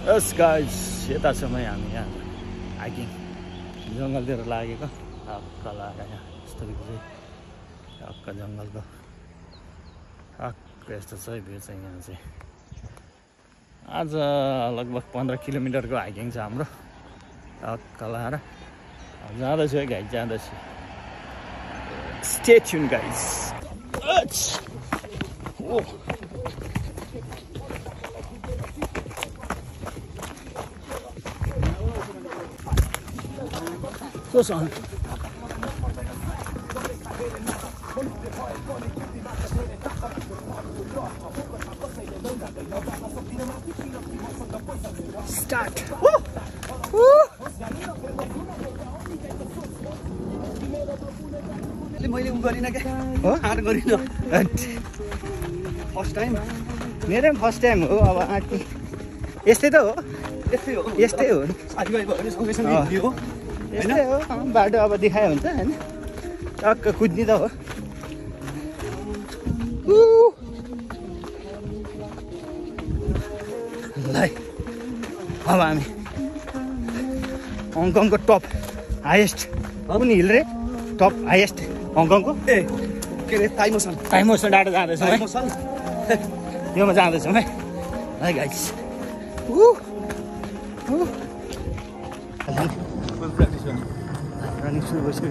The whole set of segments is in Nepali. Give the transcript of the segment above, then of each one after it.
यस गाइस यता समय हामी यहाँ हाइकिङ जङ्गलतिर लागेको हक्क लगाएर यहाँ यस्तो चाहिँ हक्क जङ्गलको हक्क यस्तो छ भ्यू चाहिँ यहाँ चाहिँ आज लगभग 15 किलोमिटरको हाइकिङ छ हाम्रो हक्क लगाएर जाँदैछु है गाइस जाँदैछु स्टे ट्युन गाइस Start. मैले गरिन के हो हार गरिन फर्स्ट टाइम मेरो पनि फर्स्ट टाइम हो अब आँटी यस्तै त हो यस्तै हो साथीभाइ भयो भने सँगैसँगै हिँड्यो यस्तै हो बाटो अब देखायो हुन्छ हैन टक्क कुद्ने त हो ल अब हामी हङकङको टप हाइएस्ट कुन हिल रे टप हाइएस्ट हङकङको ए के रे ताइमोसन डाँडा जाँदैछौँ है योमा जाँदैछौँ है गाइस रनिङ सुरु भइसक्यो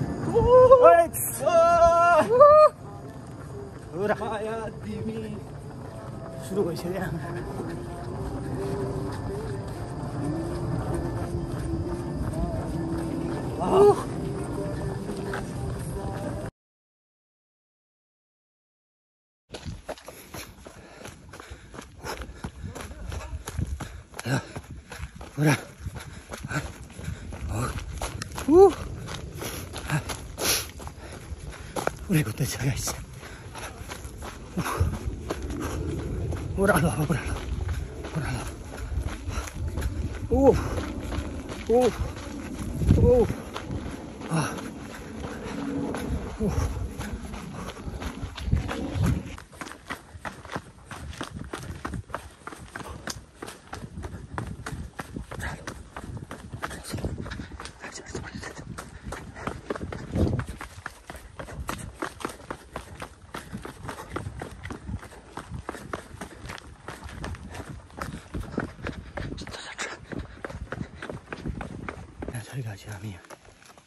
सुरु भइसक्यो पुरा पुरै कुद्दैछ गाइस ओह्रालो हामी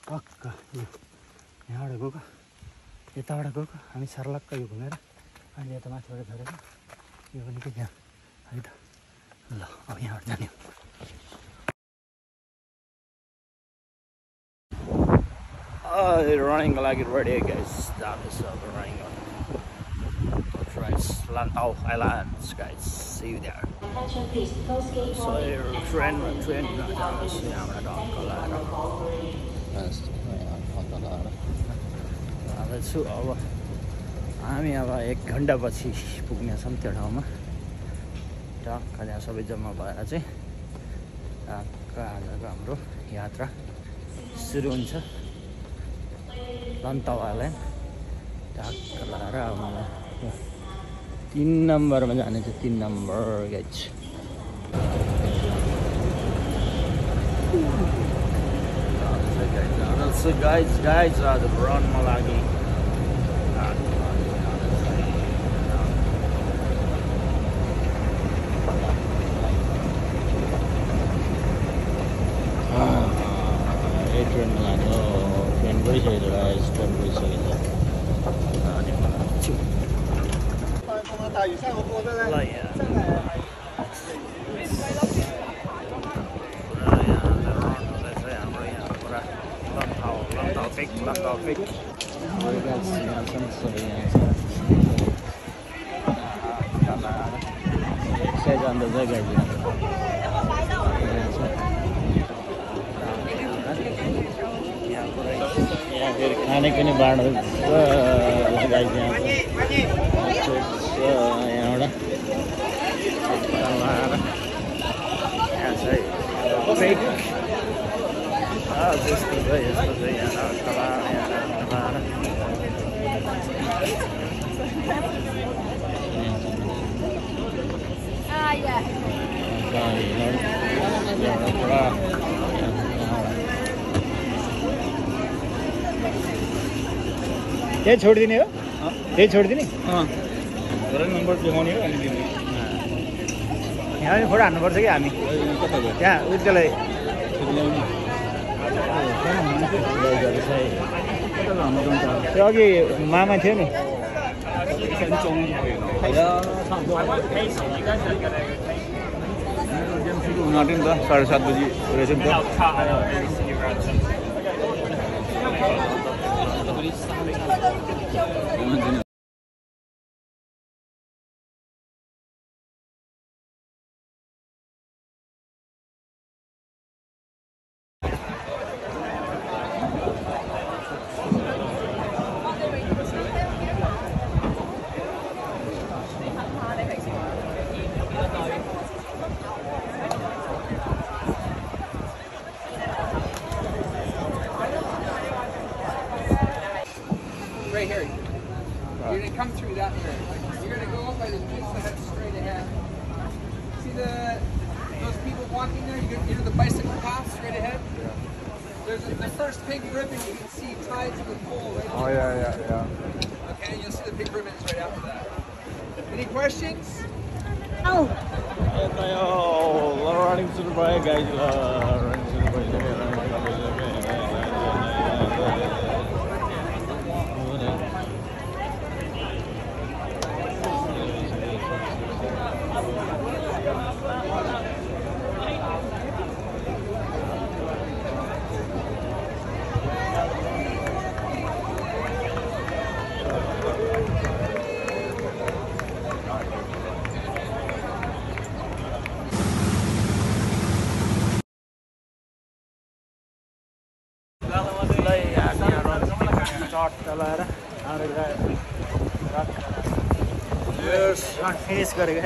टक्क यहाँबाट गएको यताबाट गएको हामी सर्लक्क यो घुमेर अनि यता माथिबाट झरेको यो पनि के त्यहाँ है त ल अब यहाँबाट जाने रनिङको लागि रेडी गाइस जाँदैछ अब running Lantau Islands, guys. See you there. So train यहाँबाट ढङ्क लगाएर जाँदैछु अब हामी अब 1 घन्टापछि पुग्नेछौँ त्यो ठाउँमा टक्क त्यहाँ सबै जम्मा भएर चाहिँ टक्क आजको हाम्रो यात्रा सुरु हुन्छ लन्ताउ आइल्यान्ड टक्क लगाएर अब 3 नम्बरमा जाने चाहिँ 3 नम्बर गाइस So guys आज रनमा लागि ट्रेनमा जाने ट्रेन गइसकेको गाइस ट्रेन गइसकेको खाने पनि बाँड्नु लगाइदिन्छ यहाँबाट जस्तो चाहिँ यस्तो चाहिँ यहाँ तला यहाँ यही छोडिदिने हो यही छोडिदिने नम्बर देखाउने हो अनि दिने यहाँ पनि फोटो हान्नुपर्छ कि हामी त्यहाँ उतिलाई त्यो अघि मामा थियो नि हुनु आँट्यो नि त 7:30 बजी रहेछ नि त Right here. You're gonna come through that way. You're gonna go up by the pizza hut straight ahead. See those people walking there? You know the bicycle path straight ahead? There's the first pink ribbon you can see tied to the pole right there. Oh yeah. Okay, you'll see the pink ribbons right after that. Any questions? Running sudah baik guys running sudah baik चट चलाएर फिनिस गरेको